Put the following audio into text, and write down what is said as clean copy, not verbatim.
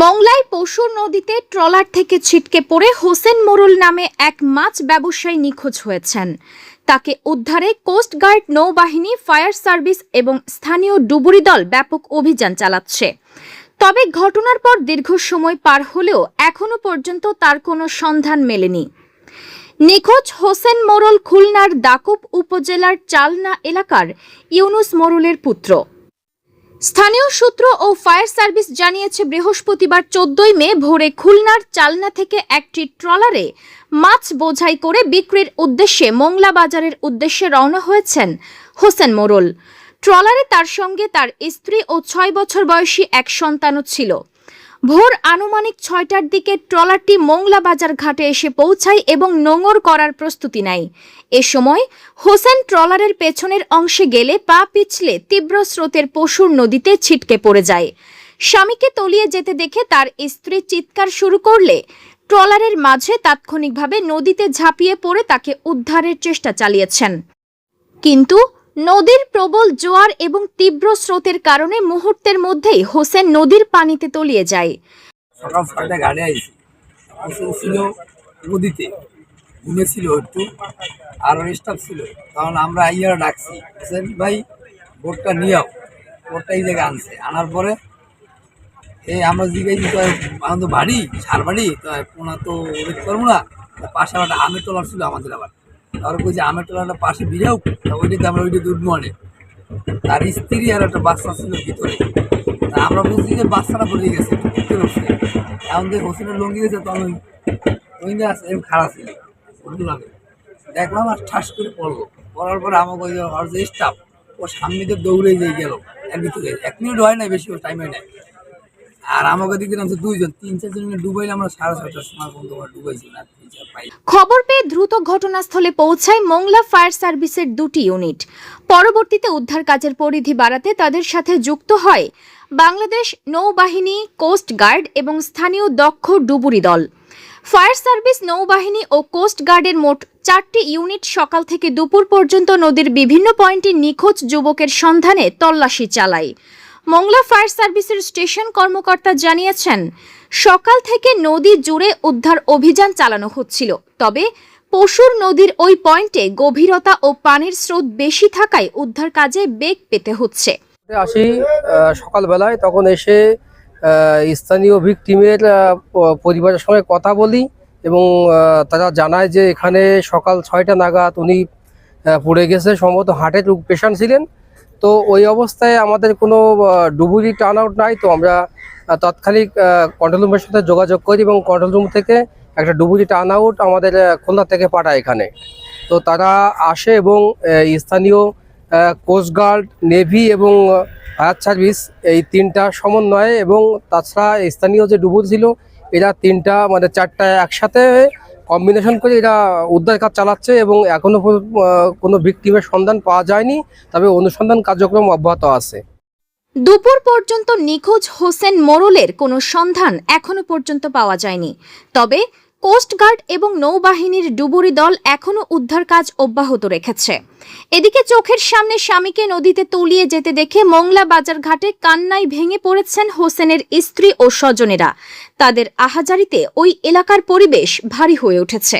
মংলায় পশুর নদীতে ট্রলার থেকে ছিটকে পড়ে হোসেন মোরল নামে এক মাছ ব্যবসায়ী নিখোঁজ হয়েছেন। তাকে উদ্ধারে কোস্টগার্ড, নৌবাহিনী, ফায়ার সার্ভিস এবং স্থানীয় ডুবুরি দল ব্যাপক অভিযান চালাচ্ছে। তবে ঘটনার পর দীর্ঘ সময় পার হলেও এখনো পর্যন্ত তার কোনো সন্ধান মেলেনি। নিখোঁজ হোসেন মোরল খুলনার দাকুব উপজেলার চালনা এলাকার ইউনুস মোরলের পুত্র। স্থানীয় সূত্র ও ফায়ার সার্ভিস জানিয়েছে, বৃহস্পতিবার 14 মে ভোরে খুলনার চালনা থেকে একটি ট্রলারে মাছ বোঝাই করে বিক্রির উদ্দেশ্যে মোংলা বাজারের উদ্দেশ্যে রওনা হয়েছেন হোসেন মোরল। ট্রলারে তার সঙ্গে তার স্ত্রী ও 6 বছর বয়সী এক সন্তানও ছিল। ভোর আনুমানিক 6টার দিকে ট্রলারটি মোংলা বাজার ঘাটে এসে পৌঁছায় এবং নোঙর করার প্রস্তুতি নেয়। এ সময় হোসেন ট্রলারের পেছনের অংশে গেলে পা পিছলে তীব্র স্রোতের পশুর নদীতে ছিটকে পড়ে যায়। স্বামীকে তলিয়ে যেতে দেখে তার স্ত্রী চিৎকার শুরু করলে ট্রলারের মাঝে তাৎক্ষণিকভাবে নদীতে ঝাঁপিয়ে পড়ে তাকে উদ্ধারের চেষ্টা চালিয়েছেন, কিন্তু নদীর প্রবল জোয়ার এবং তীব্র স্রোতের কারণে মুহূর্তের মধ্যেই হোসেন নদীর পানিতে তলিয়ে যায়। সকাল 6টায় গাড়ি আইছি, হোসেন ছিল নদীতে ঘুমেছিল একটু, আর স্টাফ ছিল। তখন আমরা আইয়ারা ডাকছি, হোসেন ভাই বোটটা নিয়ে বোটটা এই জায়গায় আনছে। আনার পরে আমরা জিজ্ঞাসি আমাদের বাড়ি সার বাড়ি, তো কোনা তো দেখতে পারবো না, পাশে একটা আমের টলার ছিল আমাদের। আবার তারপরে কইছে আমের টলারটা পাশে বিড়াও, ওইটাতে আমরা ওইটাতে উঠবো অনেক। তার স্ত্রী আর একটা বাচ্চা ছিল ভিতরে। আমরা বুঝছি যে বাচ্চাটা পড়ে গেছে ভিতরে উঠছে। এখন যে হোসেনের লঙ্গি গেছে, তখন ওই না এরকম খারাপ ছিল, উঠলাম দেখলাম আর ঠাস করে পড়লো। পড়ার পরে আমাকে ওই আর যে স্টাফ ও সামনে দিয়ে দৌড়ে যেয়ে গেল এর ভিতরে। 1 মিনিট হয় নাই, বেশি টাইম হয় নাই। আর আমাকে দিকে নামছে 2 জন, 3-4 জন ডুবাইলে আমরা 6:30টার সময় পর্যন্ত ডুবাইছি না। খবর পেয়ে দ্রুত ঘটনাস্থলে পৌঁছায় মোংলা ফায়ার সার্ভিসের 2টি ইউনিট। পরবর্তীতে উদ্ধার কাজের পরিধি বাড়াতে তাদের সাথে যুক্ত হয় বাংলাদেশ নৌবাহিনী, কোস্ট গার্ড এবং স্থানীয় দক্ষ ডুবুরি দল। ফায়ার সার্ভিস, নৌবাহিনী ও কোস্ট গার্ডের মোট 4টি ইউনিট সকাল থেকে দুপুর পর্যন্ত নদীর বিভিন্ন পয়েন্টে নিখোঁজ যুবকের সন্ধানে তল্লাশি চালায়। মোংলা ফায়ার সার্ভিসের স্টেশন কর্মকর্তা জানিয়েছেন, সকাল থেকে নদী জুড়ে উদ্ধার অভিযান চালানো হচ্ছিল। তবে পশুর নদীর ওই পয়েন্টে গভীরতা ও পানির স্রোত বেশি থাকায় উদ্ধার কাজে বেগ পেতে হচ্ছে। আসি সকালবেলায়, তখন এসে স্থানীয় ভিকটিমের পরিবারের সঙ্গে কথা বলি এবং তারা জানায় যে এখানে সকাল 6টা নাগাদ উনি পড়ে গেছে, সম্ভবত হার্টের পেশেন্ট ছিলেন। তো ওই অবস্থায় আমাদের কোনো ডুবুরি টার্ন আউট নাই, তো আমরা তাৎক্ষণিক কন্ট্রোল রুমের সাথে যোগাযোগ করি এবং কন্ট্রোল রুম থেকে একটা ডুবুরি টার্ন আউট আমাদের খুলনা থেকে পাঠায় এখানে। তো তারা আসে এবং স্থানীয় কোস্টগার্ড, নেভি এবং ফায়ার সার্ভিস এই 3টা সমন্বয়ে এবং তাছাড়া স্থানীয় যে ডুবুরি ছিল এরা 3টা মানে 4টা একসাথে কম্বিনেশন করে এরা উদ্ধার কাজ চালাচ্ছে এবং এখনো কোনো ভিকটিমের সন্ধান পাওয়া যায়নি, তবে অনুসন্ধান কার্যক্রম অব্যাহত আছে। দুপুর পর্যন্ত নিখোঁজ হোসেন মোরলের কোনো সন্ধান এখনো পর্যন্ত পাওয়া যায়নি। তবে কোস্টগার্ড এবং নৌবাহিনীর ডুবুরি দল এখনো উদ্ধার কাজ অব্যাহত রেখেছে। এদিকে চোখের সামনে স্বামীকে নদীতে তলিয়ে যেতে দেখে মোংলা বাজার ঘাটে কান্নায় ভেঙে পড়েছেন হোসেনের স্ত্রী ও স্বজনেরা। তাদের আহাজারিতে ওই এলাকার পরিবেশ ভারী হয়ে উঠেছে।